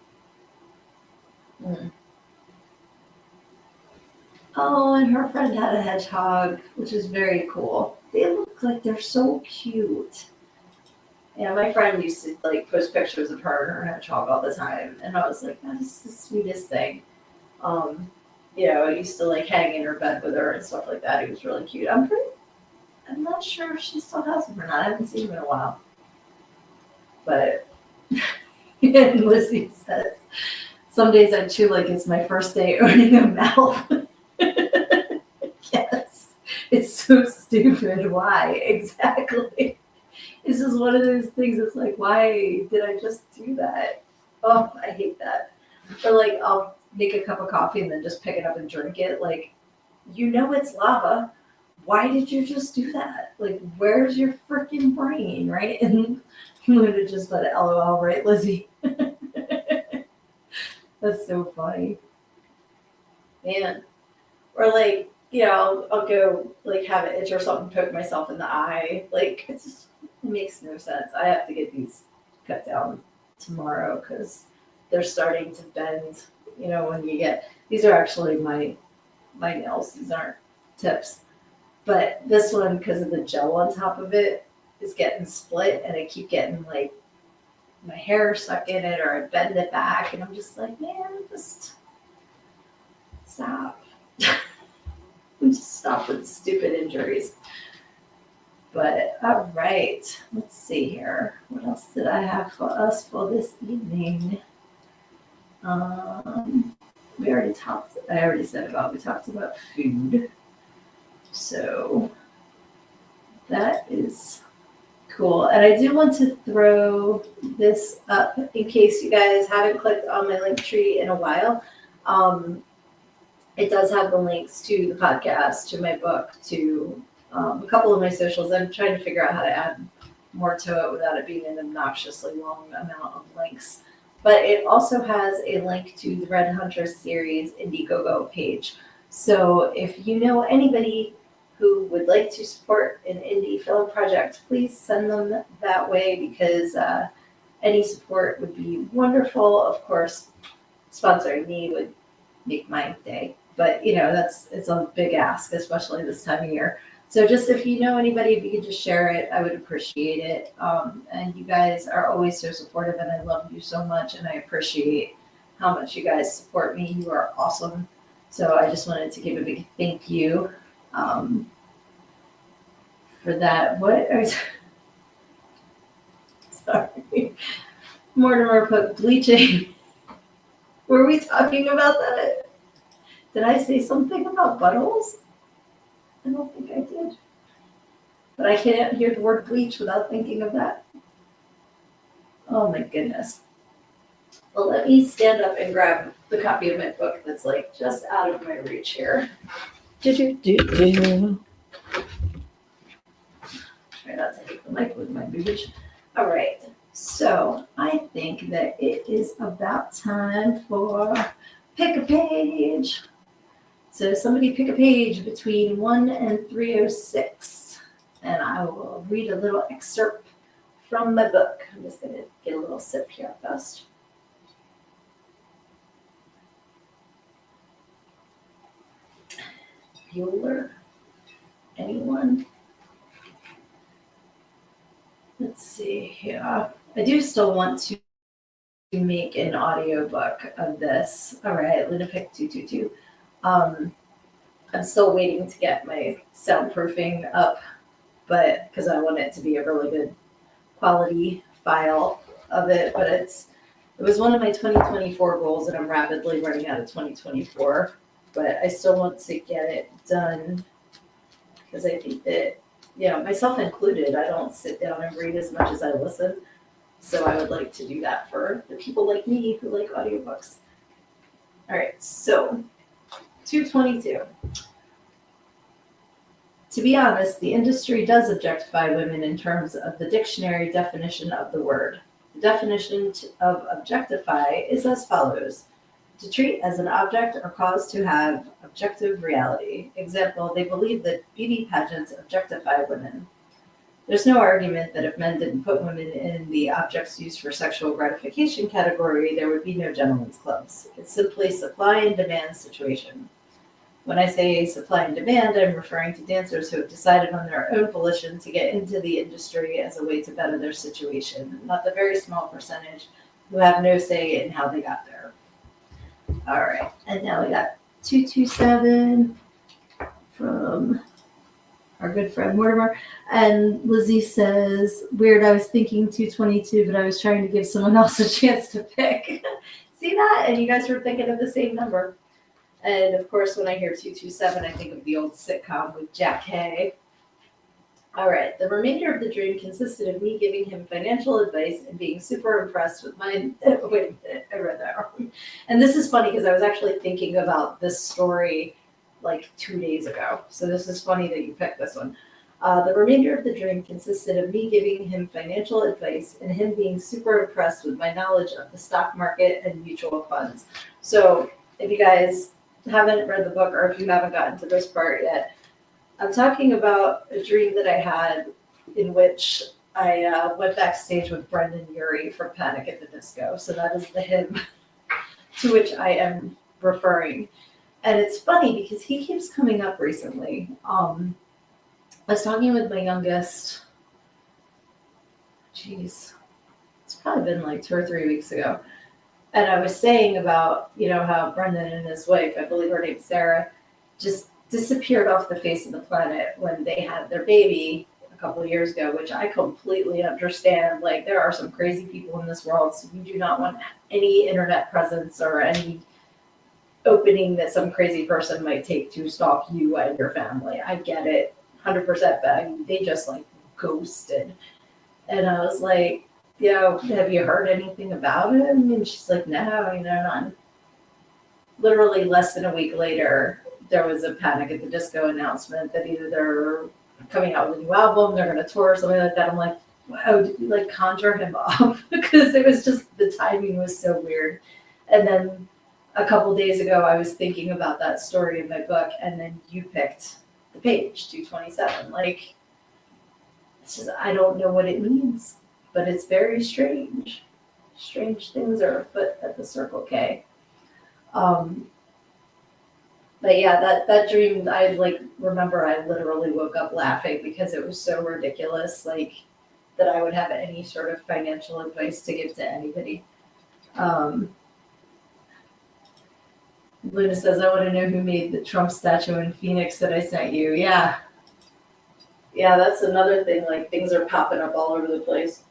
Mm. Oh, and her friend had a hedgehog, which is very cool. They look like they're so cute. Yeah, my friend used to post pictures of her and her hedgehog all the time, and I was like, that is the sweetest thing. I used to hang in her bed with her and stuff like that. He was really cute. I'm not sure if she still has him or not. I haven't seen him in a while. But and Lizzie says, some days I chew like it's my first day owning a mouth. Yes, it's so stupid. Why? Exactly. It's just one of those things. It's like, why did I just do that? Oh, I hate that. Or I'll make a cup of coffee and then just pick it up and drink it. It's lava. Why did you just do that? Where's your freaking brain, right? And Luna just let it LOL, right, Lizzie? That's so funny. Man. Or I'll go have an itch or something, poke myself in the eye. It makes no sense. I have to get these cut down tomorrow because they're starting to bend. When you get, these are actually my nails. These aren't tips. But this one, because of the gel on top of it, is getting split, and I keep getting my hair stuck in it, or I bend it back, and I'm just like, man, just stop. Just stop with the stupid injuries. But all right, let's see here. What else did I have for us for this evening? We already talked I already said about, we talked about food. So that is cool. And I do want to throw this up in case you guys haven't clicked on my link tree in a while. It does have the links to the podcast, to my book, to a couple of my socials. I'm trying to figure out how to add more to it without it being an obnoxiously long amount of links. But it also has a link to the Red Hunter series Indiegogo page. So if you know anybody who would like to support an indie film project, please send them that way, because any support would be wonderful. Of course, sponsoring me would make my day. But it's a big ask, especially this time of year. So just if you know anybody, if you could just share it, I would appreciate it. And you guys are always so supportive, and I love you so much, and I appreciate how much you guys support me. You are awesome. So I just wanted to give a big thank you for that. Sorry. Mortimer put bleaching. Were we talking about that? Did I say something about buttholes? I don't think I did. But I can't hear the word bleach without thinking of that. Oh my goodness. Well, let me stand up and grab the copy of my book that's like just out of my reach here. Try not to hit the mic with my boobage. All right. So I think that it is about time for pick a page. So somebody pick a page between 1 and 306, and I will read a little excerpt from my book. I'm just going to get a little sip here first. Bueller? Anyone? Let's see here. I do still want to make an audiobook of this. All right, Luna pick 222. I'm still waiting to get my soundproofing up, but because I want it to be a really good quality file of it. But it was one of my 2024 goals, and I'm rapidly running out of 2024. But I still want to get it done, because I think that, myself included, I don't sit down and read as much as I listen. So I would like to do that for the people like me who like audiobooks. All right, so 222. To be honest, the industry does objectify women in terms of the dictionary definition of the word. The definition of objectify is as follows: to treat as an object or cause to have objective reality. Example, they believe that beauty pageants objectify women. There's no argument that if men didn't put women in the objects used for sexual gratification category, there would be no gentlemen's clubs. It's simply a supply and demand situation. When I say supply and demand, I'm referring to dancers who have decided on their own volition to get into the industry as a way to better their situation, not the very small percentage who have no say in how they got there. All right, and now we got 227 from our good friend Mortimer. And Lizzie says, weird, I was thinking 222, but I was trying to give someone else a chance to pick. See that? And you guys were thinking of the same number. And of course, when I hear 227, I think of the old sitcom with Jack Hay. All right, the remainder of the dream consisted of me giving him financial advice and being super impressed with my, wait a minute, I read that wrong. And this is funny because I was actually thinking about this story like 2 days ago. So this is funny that you picked this one. The remainder of the dream consisted of me giving him financial advice and him being super impressed with my knowledge of the stock market and mutual funds. So if you guys haven't read the book, or if you haven't gotten to this part yet, I'm talking about a dream that I had in which I went backstage with Brendan Urie from Panic at the Disco. So that is the him to which I am referring. And it's funny because he keeps coming up recently. I was talking with my youngest, it's probably been like 2 or 3 weeks ago. And I was saying about, how Brendan and his wife, I believe her name's Sarah, just disappeared off the face of the planet when they had their baby a couple of years ago, which I completely understand. Like, there are some crazy people in this world, so you do not want any internet presence or any opening that some crazy person might take to stalk you and your family. I get it, 100%. But I mean, they just like ghosted, and I was like, have you heard anything about him? And she's like, no, not. Literally less than a week later, there was a Panic at the Disco announcement that either they're coming out with a new album, they're going to tour, or something like that. I'm like, wow, did you like conjure him up? Because it was just, the timing was so weird. And then a couple days ago, I was thinking about that story in my book, and then you picked the page 227. Like, it's just, I don't know what it means, but it's very strange. Strange things are afoot at the Circle K. But yeah, that dream, I like remember I literally woke up laughing because it was so ridiculous, like that I would have any sort of financial advice to give to anybody. Luna says, I want to know who made the Trump statue in Phoenix that I sent you. Yeah, that's another thing. Like, things are popping up all over the place.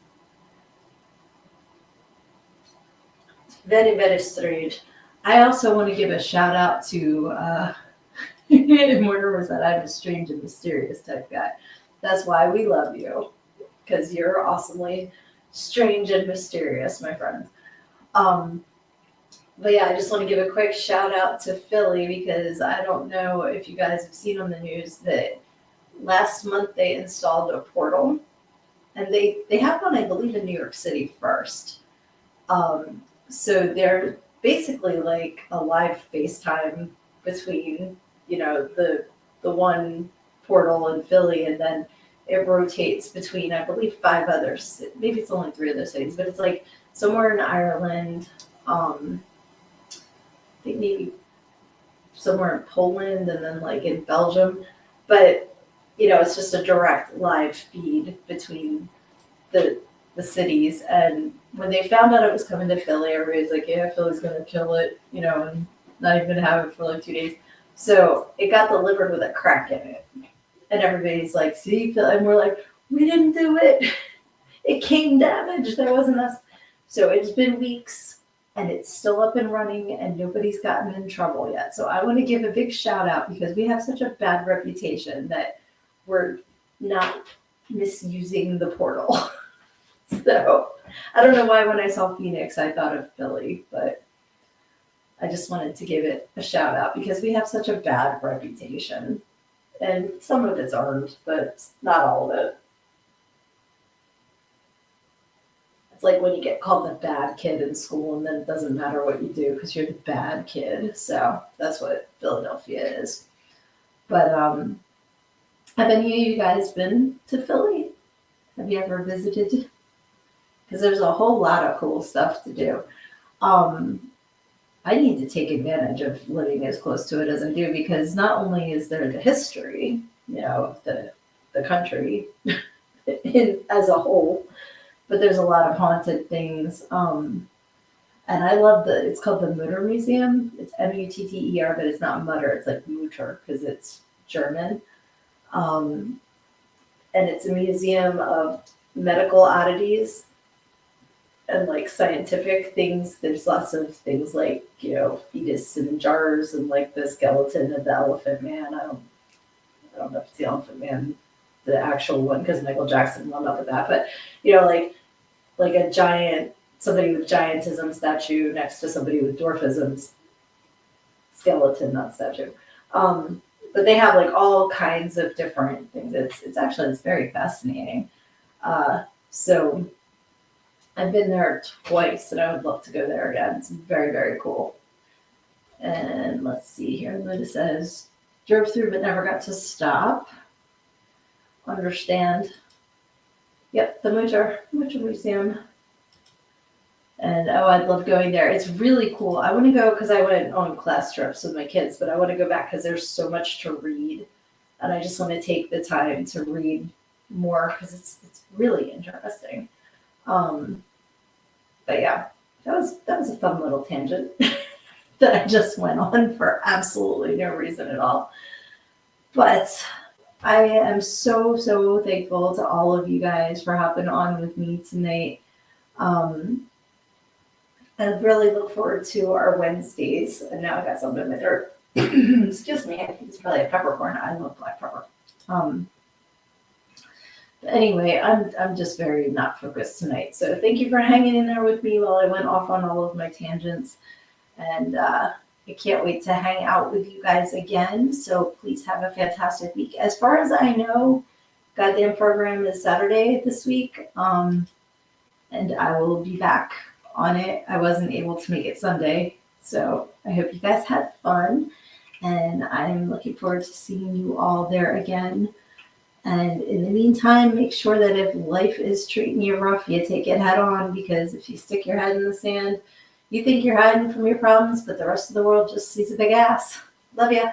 Very, very strange. I also want to give a shout out to Mortimer said I'm a strange and mysterious type guy. That's why we love you, because you're awesomely strange and mysterious, my friend. But yeah, I just want to give a quick shout out to Philly, because I don't know if you guys have seen on the news that last month they installed a portal, and they have one, I believe, in New York City first. So they're basically like a live FaceTime between, the one portal in Philly, and then it rotates between, I believe, 5 others. Maybe it's only 3 other cities, but it's like somewhere in Ireland. I think maybe somewhere in Poland, and then like in Belgium. But it's just a direct live feed between the cities. And when they found out it was coming to Philly, everybody's like, yeah, Philly's gonna kill it, and not even gonna have it for like 2 days. So it got delivered with a crack in it. And everybody's like, see, Philly, and we're like, we didn't do it. It came damaged. That wasn't us. So it's been weeks, and it's still up and running, and nobody's gotten in trouble yet. So I want to give a big shout out, because we have such a bad reputation that we're not misusing the portal. So I don't know why when I saw Phoenix, I thought of Philly, but I just wanted to give it a shout out, because we have such a bad reputation, and some of it's earned, but not all of it. It's like when you get called the bad kid in school, and then it doesn't matter what you do because you're the bad kid. So that's what Philadelphia is. But have any of you guys been to Philly? Have you ever visited? Because there's a whole lot of cool stuff to do. I need to take advantage of living as close to it as I do, because not only is there the history, of the country as a whole, but there's a lot of haunted things. And I love it's called the Mutter Museum. It's Mutter, but it's not Mutter. It's like Mutter because it's German. And it's a museum of medical oddities and like scientific things. There's lots of things like, fetus in jars, and like the skeleton of the Elephant Man. I don't know if it's the Elephant Man, the actual one, because Michael Jackson won up with that. But, like a giant, somebody with giantism statue next to somebody with dwarfism skeleton, not statue. But they have like all kinds of different things. It's very fascinating. So I've been there twice, and I would love to go there again. It's very, very cool. And let's see here. Linda says, drove through but never got to stop. Understand. Yep, the Mutter Museum. And I'd love going there. It's really cool. I want to go because I went on class trips with my kids, but I want to go back because there's so much to read, and I just want to take the time to read more because it's really interesting. But yeah, that was a fun little tangent that I just went on for absolutely no reason at all. But I am so, so thankful to all of you guys for hopping on with me tonight. I really look forward to our Wednesdays. And now I got something in my throat. Excuse me. I think it's probably a peppercorn. I love black pepper. But anyway, I'm just very not focused tonight. So thank you for hanging in there with me while I went off on all of my tangents. And I can't wait to hang out with you guys again. So please have a fantastic week. As far as I know, goddamn program is Saturday this week. And I will be back on it. I wasn't able to make it Sunday. So I hope you guys had fun. And I'm looking forward to seeing you all there again. And in the meantime, make sure that if life is treating you rough, you take it head on, because if you stick your head in the sand, you think you're hiding from your problems, but the rest of the world just sees a big ass. Love ya.